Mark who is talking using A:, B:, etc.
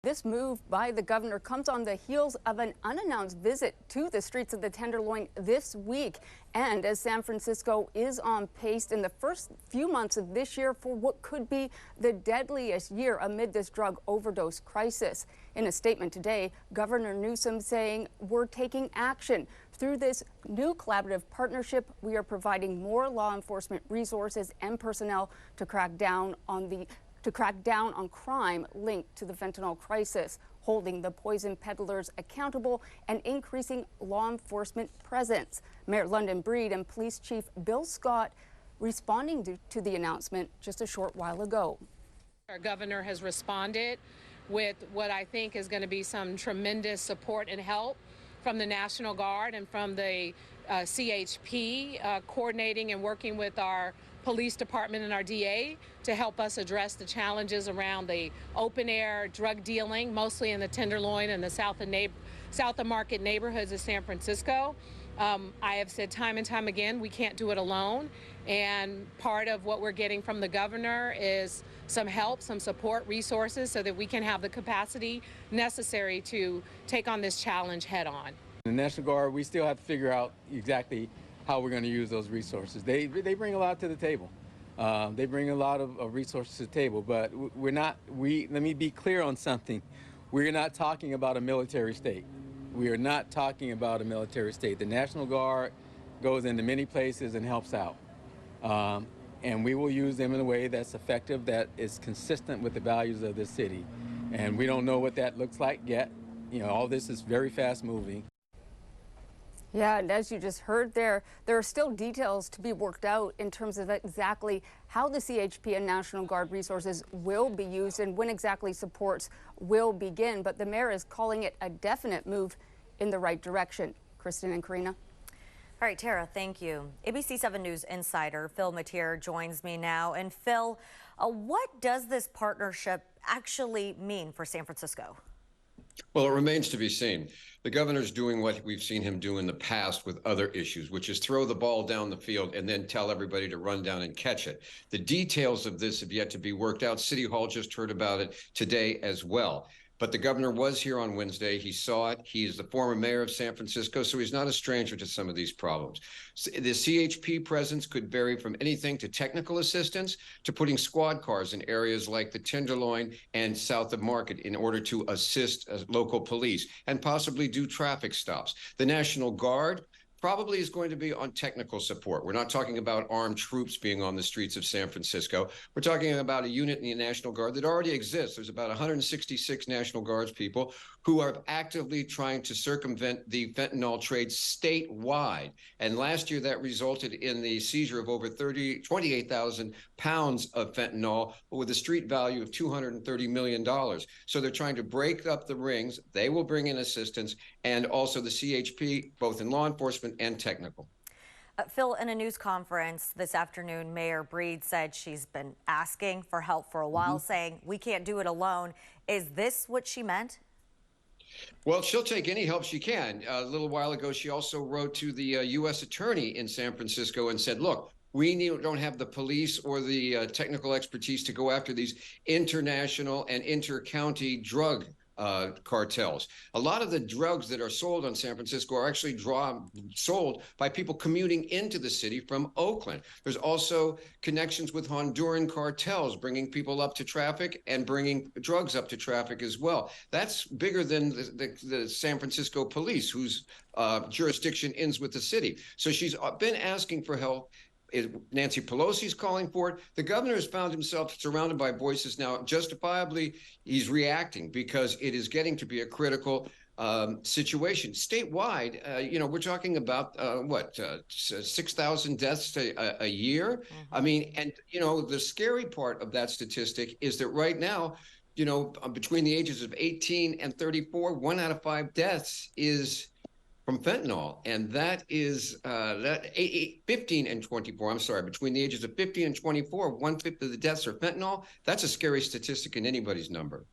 A: This move by the governor comes on the heels of an unannounced visit to the streets of the Tenderloin this week. And as San Francisco is on pace in the first few months of this year for what could be the deadliest year amid this drug overdose crisis. In a statement today, Governor Newsom saying we're taking action. Through this new collaborative partnership, we are providing more law enforcement resources and personnel to crack down on crime linked to the fentanyl crisis, holding the poison peddlers accountable and increasing law enforcement presence. Mayor London Breed and Police Chief Bill Scott responding to the announcement just a short while ago.
B: Our governor has responded with what I think is going to be some tremendous support and help from the National Guard and from the CHP, coordinating and working with our police department and our DA to help us address the challenges around the open air drug dealing, mostly in the Tenderloin and the south of Market neighborhoods of San Francisco. I have said time and time again, we can't do it alone. And part of what we're getting from the governor is some help, some support, resources, so that we can have the capacity necessary to take on this challenge head on.
C: The National Guard, we still have to figure out exactly how we're going to use those resources. They bring a lot to the table. They bring a lot of resources to the table, but let me be clear on something. We're not talking about a military state. We are not talking about a military state. The National Guard goes into many places and helps out. And we will use them in a way that's effective, that is consistent with the values of this city. And we don't know what that looks like yet. You know, all this is very fast moving.
A: Yeah, and as you just heard there are still details to be worked out in terms of exactly how the CHP and National Guard resources will be used and when exactly supports will begin. But the mayor is calling it a definite move in the right direction. Kristen and Karina.
D: All right, Tara, thank you. ABC 7 News insider Phil Matier joins me now. And Phil, what does this partnership actually mean for San Francisco?
E: Well, it remains to be seen. The governor's doing what we've seen him do in the past with other issues, which is throw the ball down the field and then tell everybody to run down and catch it. The details of this have yet to be worked out. City Hall just heard about it today as well. But the governor was here on Wednesday. He saw it. He is the former mayor of San Francisco, so he's not a stranger to some of these problems. The CHP presence could vary from anything to technical assistance to putting squad cars in areas like the Tenderloin and south of Market in order to assist local police and possibly do traffic stops. The National Guard probably is going to be on technical support. We're not talking about armed troops being on the streets of San Francisco. We're talking about a unit in the National Guard that already exists. There's about 166 National Guards people who are actively trying to circumvent the fentanyl trade statewide. And last year that resulted in the seizure of over 28,000 pounds of fentanyl with a street value of $230 million. So they're trying to break up the rings. They will bring in assistance, and also the CHP, both in law enforcement and technical.
D: Phil, in a news conference this afternoon, Mayor Breed said she's been asking for help for a while, saying we can't do it alone. Is this what she meant?
E: Well, she'll take any help she can. A little while ago, she also wrote to the U.S. attorney in San Francisco and said, look, we don't have the police or the technical expertise to go after these international and inter-county drug cartels. A lot of the drugs that are sold on San Francisco are actually sold by people commuting into the city from Oakland. There's also connections with Honduran cartels, bringing people up to traffic and bringing drugs up to traffic as well. That's bigger than the San Francisco police, whose jurisdiction ends with the city. So she's been asking for help. Nancy Pelosi's calling for it. The governor has found himself surrounded by voices now. Justifiably, he's reacting because it is getting to be a critical situation. Statewide, you know, we're talking about 6,000 deaths a year. I mean, and, you know, the scary part of that statistic is that right now, you know, between the ages of 18 and 34, 1 out of 5 deaths is from fentanyl, and that is 15 and 24. I'm sorry, between the ages of 15 and 24, 1/5 of the deaths are fentanyl. That's a scary statistic in anybody's number.